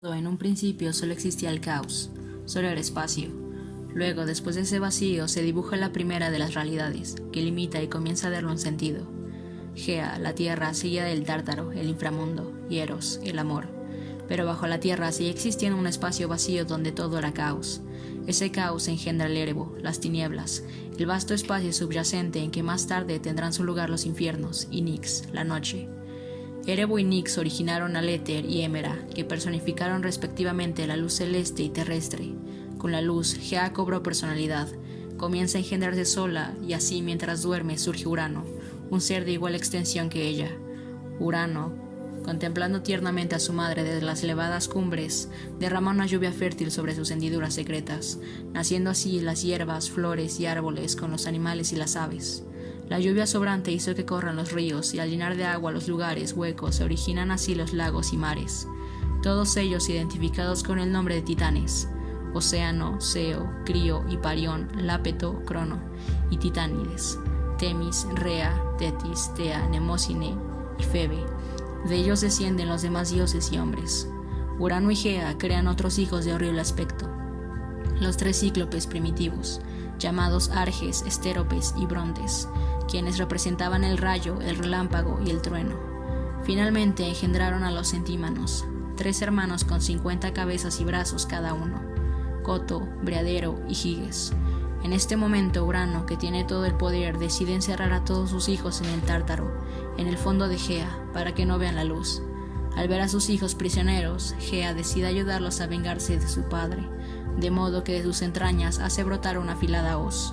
En un principio solo existía el caos, solo el espacio. Luego, después de ese vacío, se dibuja la primera de las realidades, que limita y comienza a darle un sentido. Gea, la tierra, seguida del Tártaro, el inframundo, y Eros, el amor. Pero bajo la tierra sigue existiendo un espacio vacío donde todo era caos. Ese caos engendra el Erebo, las tinieblas, el vasto espacio subyacente en que más tarde tendrán su lugar los infiernos, y Nix, la noche. Erebo y Nix originaron al Éter y Emera, que personificaron respectivamente la luz celeste y terrestre. Con la luz, Gea cobró personalidad, comienza a engendrarse sola, y así mientras duerme surge Urano, un ser de igual extensión que ella. Urano, contemplando tiernamente a su madre desde las elevadas cumbres, derrama una lluvia fértil sobre sus hendiduras secretas, naciendo así las hierbas, flores y árboles con los animales y las aves. La lluvia sobrante hizo que corran los ríos, y al llenar de agua los lugares huecos se originan así los lagos y mares, todos ellos identificados con el nombre de titanes: Océano, Seo, Crío, Hiparión, Lápeto, Crono, y Titánides, Temis, Rea, Tetis, Tea, Nemocine y Febe. De ellos descienden los demás dioses y hombres. Urano y Gea crean otros hijos de horrible aspecto, los tres cíclopes primitivos, llamados Arges, Estéropes y Brontes, quienes representaban el rayo, el relámpago y el trueno. Finalmente engendraron a los Centímanos, tres hermanos con 50 cabezas y brazos cada uno: Coto, Briadero y Giges. En este momento Urano, que tiene todo el poder, decide encerrar a todos sus hijos en el Tártaro, en el fondo de Gea, para que no vean la luz. Al ver a sus hijos prisioneros, Gea decide ayudarlos a vengarse de su padre, de modo que de sus entrañas hace brotar una afilada hoz.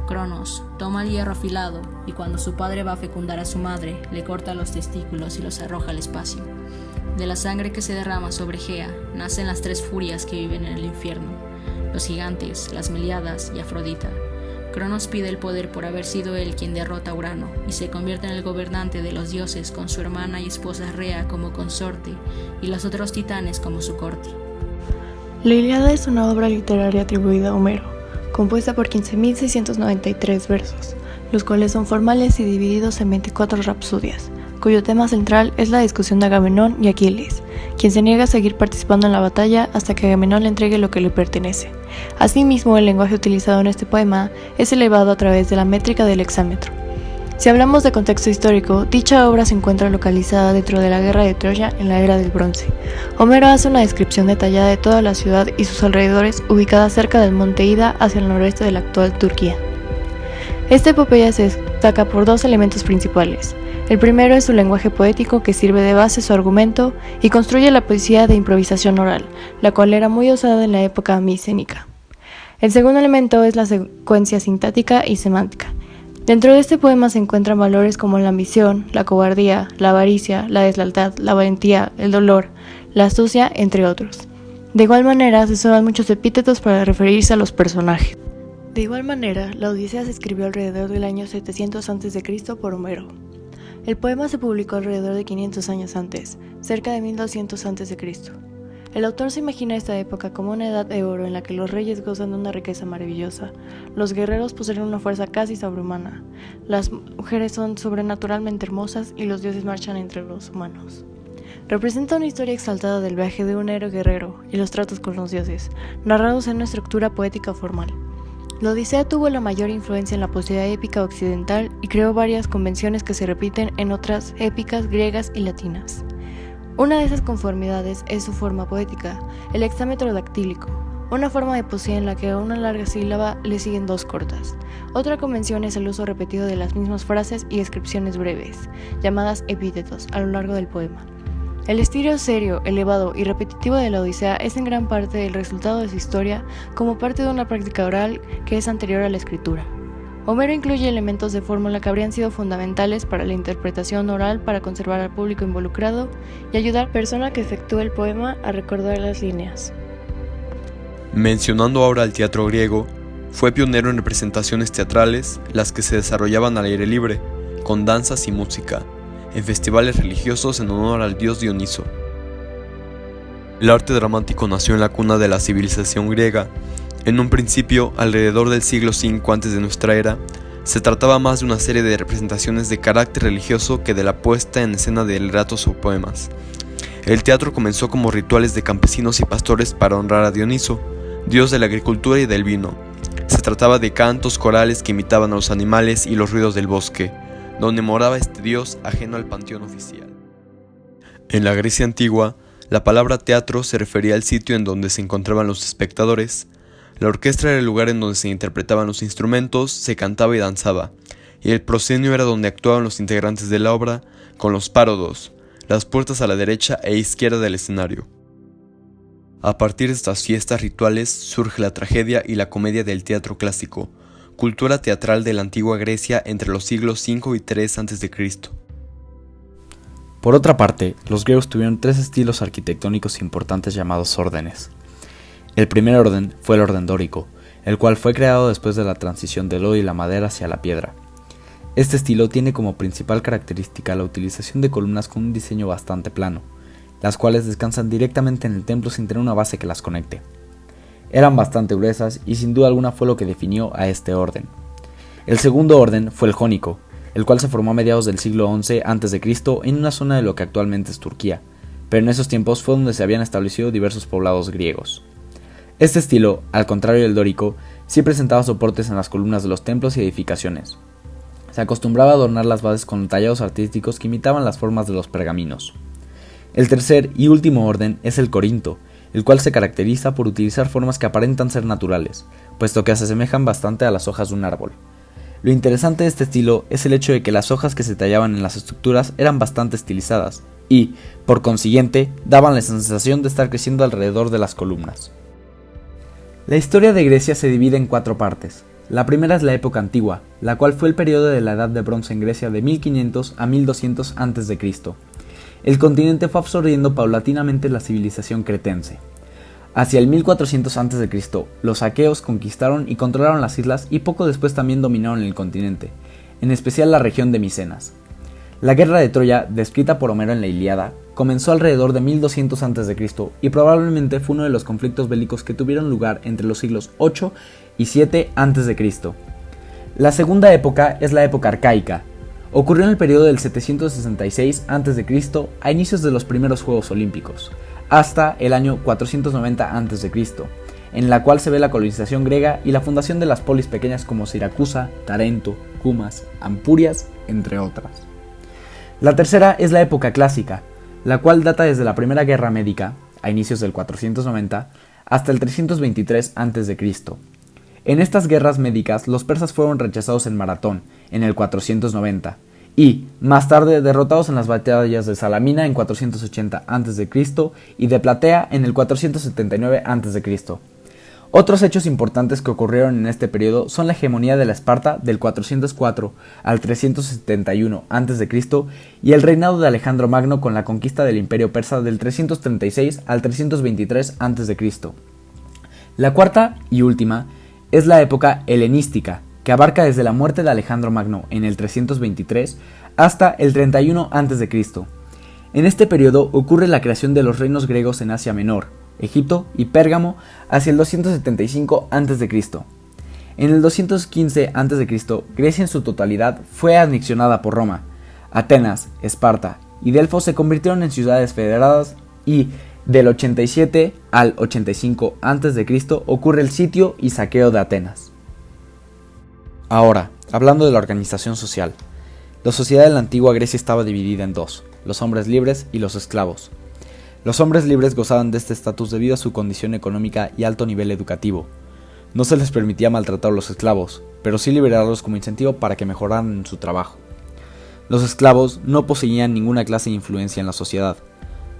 Cronos toma el hierro afilado, y cuando su padre va a fecundar a su madre, le corta los testículos y los arroja al espacio. De la sangre que se derrama sobre Gea, nacen las tres furias que viven en el infierno: los gigantes, las Meliadas y Afrodita. Cronos pide el poder por haber sido él quien derrota a Urano, y se convierte en el gobernante de los dioses con su hermana y esposa Rea como consorte, y los otros titanes como su corte. La Ilíada es una obra literaria atribuida a Homero, compuesta por 15.693 versos, los cuales son formales y divididos en 24 rapsodias, cuyo tema central es la discusión de Agamenón y Aquiles, quien se niega a seguir participando en la batalla hasta que Agamenón le entregue lo que le pertenece. Asimismo, el lenguaje utilizado en este poema es elevado a través de la métrica del hexámetro. Si hablamos de contexto histórico, dicha obra se encuentra localizada dentro de la guerra de Troya en la era del Bronce. Homero hace una descripción detallada de toda la ciudad y sus alrededores, ubicada cerca del monte Ida hacia el noroeste de la actual Turquía. Esta epopeya se destaca por dos elementos principales. El primero es su lenguaje poético, que sirve de base su argumento y construye la poesía de improvisación oral, la cual era muy usada en la época micénica. El segundo elemento es la secuencia sintáctica y semántica. Dentro de este poema se encuentran valores como la ambición, la cobardía, la avaricia, la deslealtad, la valentía, el dolor, la astucia, entre otros. De igual manera, se usan muchos epítetos para referirse a los personajes. De igual manera, la Odisea se escribió alrededor del año 700 a.C. por Homero. El poema se publicó alrededor de 500 años antes, cerca de 1200 a.C. El autor se imagina esta época como una edad de oro en la que los reyes gozan de una riqueza maravillosa, los guerreros poseen una fuerza casi sobrehumana, las mujeres son sobrenaturalmente hermosas y los dioses marchan entre los humanos. Representa una historia exaltada del viaje de un héroe guerrero y los tratos con los dioses, narrados en una estructura poética formal. La Odisea tuvo la mayor influencia en la poesía épica occidental y creó varias convenciones que se repiten en otras épicas griegas y latinas. Una de esas conformidades es su forma poética, el hexámetro dactílico, una forma de poesía en la que a una larga sílaba le siguen dos cortas. Otra convención es el uso repetido de las mismas frases y descripciones breves, llamadas epítetos, a lo largo del poema. El estilo serio, elevado y repetitivo de la Odisea es en gran parte el resultado de su historia como parte de una práctica oral que es anterior a la escritura. Homero incluye elementos de fórmula que habrían sido fundamentales para la interpretación oral para conservar al público involucrado y ayudar a la persona que efectúa el poema a recordar las líneas. Mencionando ahora al teatro griego, fue pionero en representaciones teatrales, las que se desarrollaban al aire libre, con danzas y música, en festivales religiosos en honor al dios Dioniso. El arte dramático nació en la cuna de la civilización griega. En un principio, alrededor del siglo V a.de nuestra era, se trataba más de una serie de representaciones de carácter religioso que de la puesta en escena de relatos o poemas. El teatro comenzó como rituales de campesinos y pastores para honrar a Dioniso, dios de la agricultura y del vino. Se trataba de cantos corales que imitaban a los animales y los ruidos del bosque, donde moraba este dios ajeno al panteón oficial. En la Grecia antigua, la palabra teatro se refería al sitio en donde se encontraban los espectadores. La orquesta era el lugar en donde se interpretaban los instrumentos, se cantaba y danzaba, y el proscenio era donde actuaban los integrantes de la obra, con los párodos, las puertas a la derecha e izquierda del escenario. A partir de estas fiestas rituales surge la tragedia y la comedia del teatro clásico, cultura teatral de la antigua Grecia entre los siglos V y III a.C. Por otra parte, los griegos tuvieron tres estilos arquitectónicos importantes llamados órdenes. El primer orden fue el orden dórico, el cual fue creado después de la transición del oro y la madera hacia la piedra. Este estilo tiene como principal característica la utilización de columnas con un diseño bastante plano, las cuales descansan directamente en el templo sin tener una base que las conecte. Eran bastante gruesas y sin duda alguna fue lo que definió a este orden. El segundo orden fue el jónico, el cual se formó a mediados del siglo XI a.C. en una zona de lo que actualmente es Turquía, pero en esos tiempos fue donde se habían establecido diversos poblados griegos. Este estilo, al contrario del dórico, sí presentaba soportes en las columnas de los templos y edificaciones. Se acostumbraba a adornar las bases con tallados artísticos que imitaban las formas de los pergaminos. El tercer y último orden es el corinto, el cual se caracteriza por utilizar formas que aparentan ser naturales, puesto que se asemejan bastante a las hojas de un árbol. Lo interesante de este estilo es el hecho de que las hojas que se tallaban en las estructuras eran bastante estilizadas y, por consiguiente, daban la sensación de estar creciendo alrededor de las columnas. La historia de Grecia se divide en 4 partes. La primera es la época antigua, la cual fue el periodo de la Edad de Bronce en Grecia de 1500 a 1200 a.C. El continente fue absorbiendo paulatinamente la civilización cretense. Hacia el 1400 a.C., los aqueos conquistaron y controlaron las islas y poco después también dominaron el continente, en especial la región de Micenas. La guerra de Troya, descrita por Homero en la Ilíada, comenzó alrededor de 1200 a.C. y probablemente fue uno de los conflictos bélicos que tuvieron lugar entre los siglos 8 y 7 a.C. La segunda época es la época arcaica. Ocurrió en el periodo del 766 a.C. a inicios de los primeros Juegos Olímpicos, hasta el año 490 a.C., en la cual se ve la colonización griega y la fundación de las polis pequeñas como Siracusa, Tarento, Cumas, Ampurias, entre otras. La tercera es la época clásica, la cual data desde la Primera Guerra Médica, a inicios del 490, hasta el 323 a.C. En estas guerras médicas, los persas fueron rechazados en Maratón, en el 490, y, más tarde, derrotados en las batallas de Salamina en 480 a.C. y de Platea en el 479 a.C. Otros hechos importantes que ocurrieron en este periodo son la hegemonía de la Esparta del 404 al 371 a.C. y el reinado de Alejandro Magno con la conquista del Imperio Persa del 336 al 323 a.C. La cuarta y última es la época helenística, que abarca desde la muerte de Alejandro Magno en el 323 hasta el 31 a.C. En este periodo ocurre la creación de los reinos griegos en Asia Menor, Egipto y Pérgamo hacia el 275 a.C. En el 215 a.C., Grecia en su totalidad fue anexionada por Roma. Atenas, Esparta y Delfos se convirtieron en ciudades federadas y del 87 al 85 a.C. ocurre el sitio y saqueo de Atenas. Ahora, hablando de la organización social, la sociedad de la antigua Grecia estaba dividida en dos, los hombres libres y los esclavos. Los hombres libres gozaban de este estatus debido a su condición económica y alto nivel educativo. No se les permitía maltratar a los esclavos, pero sí liberarlos como incentivo para que mejoraran en su trabajo. Los esclavos no poseían ninguna clase de influencia en la sociedad.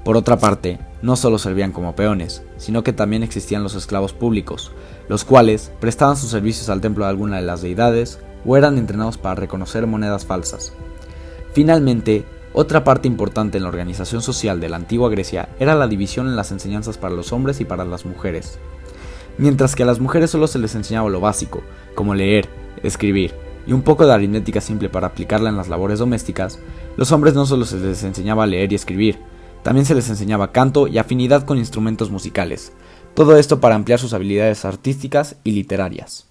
Por otra parte, no solo servían como peones, sino que también existían los esclavos públicos, los cuales prestaban sus servicios al templo de alguna de las deidades o eran entrenados para reconocer monedas falsas. Finalmente, otra parte importante en la organización social de la antigua Grecia era la división en las enseñanzas para los hombres y para las mujeres. Mientras que a las mujeres solo se les enseñaba lo básico, como leer, escribir y un poco de aritmética simple para aplicarla en las labores domésticas, los hombres no solo se les enseñaba a leer y escribir, también se les enseñaba canto y afinidad con instrumentos musicales, todo esto para ampliar sus habilidades artísticas y literarias.